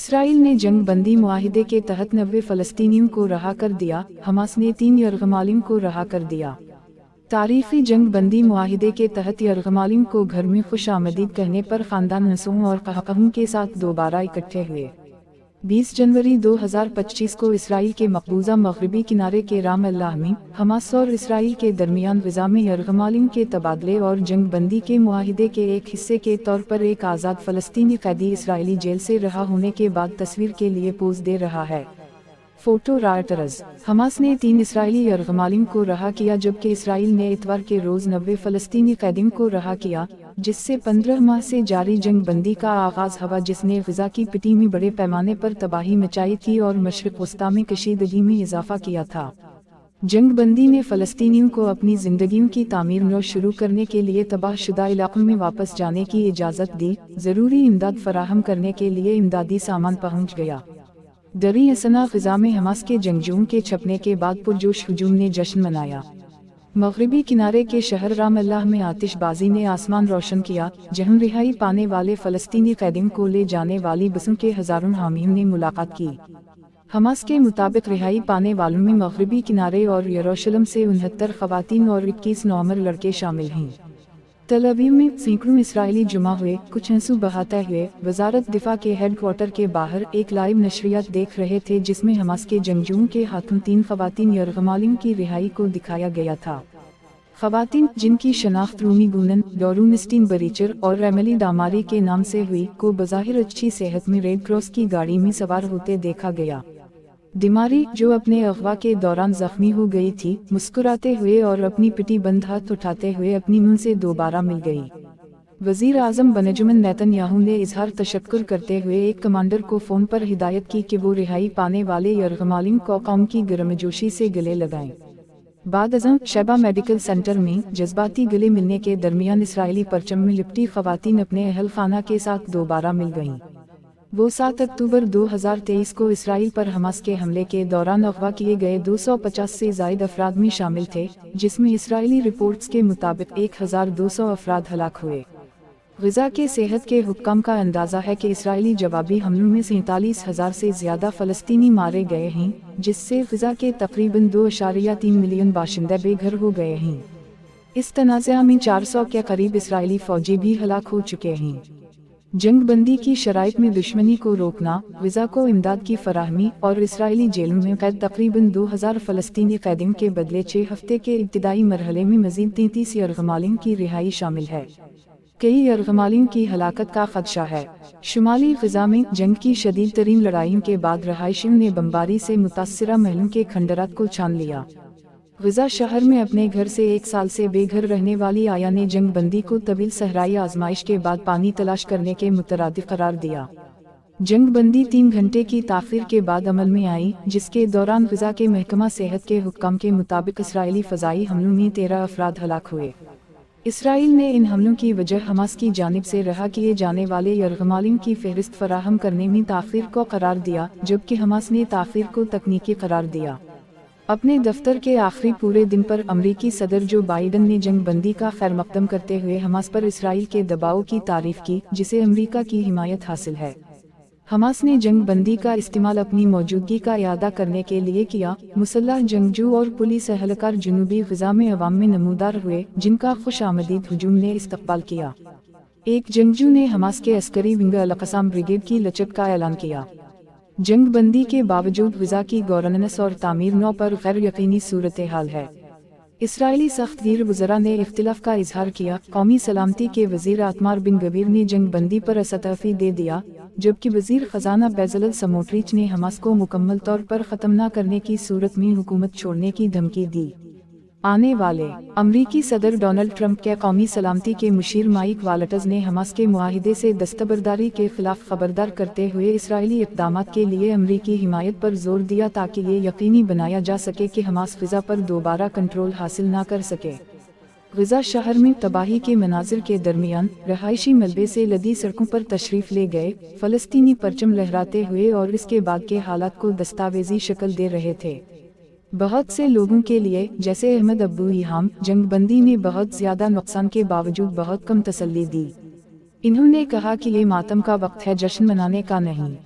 Israel ने जंग बंदी मुआहिदे के तहत 90 फ़लस्तीनियों को रहा कर दिया। हमास ने 3 यरग़मालिम को रहा कर दिया। तारीख़ी जंग बंदी मुआहिदे के तहत यरग़मालिम को घर में खुश आमदीद कहने पर ख़ानदान नसूह और कहकहूं के साथ दोबारा इकट्ठे हुए। 20 जनवरी 2025 को इसराइल के मकबूजा मग़रिबी किनारे के राम अल्लाह में हमास और इसराइल के दरमियान ग़ज़ा में यरग़मालिम के तबादले और जंग बंदी के मुआहिदे के एक हिस्से के तौर पर एक आज़ाद फ़लस्तीनी कैदी इसराइली जेल से रहा होने के बाद तस्वीर के लिए पोज़ दे रहा है। Photo Reuters. हमास ने 3 इसराइली यरग़मालिम को रहा किया, जबकि इसराइल ने इतवार के रोज़ 90 फ़लस्तीनी कैदियों को रहा किया, जिससे 15 माह से जारी जंग बंदी का आगाज़ हुआ, जिसने ग़ज़ा की पिटी में बड़े पैमाने पर तबाही मचाई थी और मशरिक़ वस्ता में कशीदगी में इजाफ़ा किया था। जंग बंदी ने फ़लस्तीनियों को अपनी ज़िंदगियों की तामीर नौ शुरू करने के लिए तबाहशुदा इलाक़ों में वापस जाने की इजाज़त दी। ज़रूरी इमदाद फराहम करने के लिए इमदादी सामान पहुँच गया। दरी असना ग़ज़ा में हमास के जंगजुओं के छपने के बाद पुरजोश हुजूम ने जश्न मनाया। मग़रिबी किनारे के शहर राम अल्लाह में आतिशबाजी ने आसमान रोशन किया, जहां रिहाई पाने वाले फ़लस्तीनी कैदियों को ले जाने वाली बसों के हज़ारों हामियों ने मुलाकात की। हमास के मुताबिक रिहाई पाने वालों में मग़रिबी किनारे और यरूशलेम से 69 ख़वातीन और 21 नौमर लड़के शामिल हैं। तल अवीव में सैकड़ों इसराइली जुमा हुए, कुछ आंसू बहाते हुए वज़ारत दिफा के हेडक्वार्टर के बाहर एक लाइव नशरियात देख रहे थे, जिसमें हमास के जंगजुओं के हाथों 3 ख़वातीन यरग़मालिम की रिहाई को दिखाया गया था। ख़वातीन, जिनकी शनाख्त रूमी गुनन, डोरूनस्टीन बरीचर और एमिली दामारी के नाम से हुई, को बज़ाहिर अच्छी सेहत में रेड क्रॉस की गाड़ी में सवार होते देखा गया। दिमारी, जो अपने अगवा के दौरान जख्मी हो गई थी, मुस्कुराते हुए और अपनी पिटी बंद हाथ उठाते हुए अपनी मुंह से दोबारा मिल गई। वज़ीर आज़म बेंजामिन नेतन्याहू ने इजहार तशक्कुर करते हुए एक कमांडर को फ़ोन पर हिदायत की कि वो रिहाई पाने वाले यरग़मालिम को कौम की गर्मजोशी से गले लगाएं। बाद अज़ं शैबा मेडिकल सेंटर में जज्बाती गले मिलने के दरमियान इसराइली परचम में लिपटी ख़वातीन अपने अहल खाना के साथ दोबारा मिल गईं। वो 7 अक्टूबर 2023 को इसराइल पर हमास के हमले के दौरान अगवा किए गए 250 से ज़ायद अफराद में शामिल थे, जिसमें इसराइली रिपोर्ट्स के मुताबिक 1200 अफराद हलाक हुए। ग़ज़ा के सेहत के हुक्काम का अंदाज़ा है कि इसराइली जवाबी हमलों में 47,000 से ज़्यादा फ़लस्तीनी मारे गए हैं, जिससे ग़ज़ा के तकरीबन 2.3 मिलियन बाशिंदे बेघर हो गए हैं। इस तनाज़ा में 400 के करीब इसराइली फ़ौजी भी हलाक हो चुके हैं। जंग बंदी की शराइत में दुश्मनी को रोकना, ग़ज़ा को इमदाद की फराहमी और इसराइली जेलों में कैद तकरीबन 2000 फ़लस्तीनी कैदियों के बदले 6 हफ्ते के इब्तिदाई मरहले में मज़ीद 33 यरग़मालिम की रिहाई शामिल है। कई यरग़मालिम की हलाकत का ख़दशा है। शुमाली ग़ज़ा में जंग की शदीद तरीन लड़ाइयों के बाद रहायशियों ने बमबारी से मुतासरा महलों के खंडरात को छान लिया। ग़ज़ा शहर में अपने घर से 1 साल से बेघर रहने वाली आया ने जंग बंदी को तवील सहराई आजमाइश के बाद पानी तलाश करने के मुतरादिफ करार दिया। जंग बंदी 3 घंटे की ताख़ीर के बाद अमल में आई, जिसके दौरान ग़ज़ा के महकमा सेहत के हुक्काम के मुताबिक इसराइली फ़ज़ाई हमलों में 13 अफराद हलाक हुए। इसराइल ने इन हमलों की वजह हमास की जानिब से रहा किए जाने वाले यरग़मालिम की फ़हरिस्त फराहम करने में ताख़ीर को करार दिया, जबकि हमास ने ताख़ीर को तकनीकी करार दिया। अपने दफ्तर के आखिरी पूरे दिन पर अमरीकी सदर जो बाइडन ने जंग बंदी का खैर मकदम करते हुए हमास पर इसराइल के दबाव की तारीफ की, जिसे अमरीका की हिमायत हासिल है। हमास ने जंग बंदी का इस्तेमाल अपनी मौजूदगी का इयादा करने के लिए किया। मुसल्लह जंगजू और पुलिस एहलकार जनूबी ग़ज़ा में अवाम में नमूदार हुए, जिनका खुश आमदीद हुजूम ने इस्तकबाल किया। एक जंगजू ने हमास के अस्करी विंग अल-क़साम ब्रिगेड की लचक का ऐलान किया। जंग बंदी के बावजूद ग़ज़ा की गवर्नेंस और तामीर नौ पर गैर यकीनी सूरत हाल है। इसराइली सख्त गीर वज़रा ने इख्तिलाफ का इजहार किया। कौमी सलामती के वज़ीर आतमार बिन गवीर ने जंग बंदी पर इस्तफ़ा दे दिया, जबकि वज़ीर ख़ज़ाना बेज़लल समोट्रिच ने हमास को मुकम्मल तौर पर ख़त्म न करने की सूरत में हुकूमत छोड़ने की धमकी दी। आने वाले अमरीकी सदर डोनाल्ड ट्रंप के कौमी सलामती के मुशीर माइक वाल्ट्ज़ ने हमास के मुआहिदे से दस्तबरदारी के खिलाफ खबरदार करते हुए इसराइली इक़दामात के लिए अमरीकी हिमायत पर जोर दिया, ताकि ये यकीनी बनाया जा सके कि हमास ग़ज़ा पर दोबारा कंट्रोल हासिल न कर सके। ग़ज़ा शहर में तबाही के मनाज़िर के दरमियान रहायशी मलबे से लदी सड़कों पर तशरीफ़ ले गए फ़लस्तीनी परचम लहराते हुए और इसके बाद के हालात को दस्तावेज़ी शक्ल दे रहे थे। बहुत से लोगों के लिए, जैसे अहमद अब्दू इहाम, जंग बंदी ने बहुत ज़्यादा नुकसान के बावजूद बहुत कम तसल्ली दी। इन्होंने कहा कि ये मातम का वक्त है, जश्न मनाने का नहीं।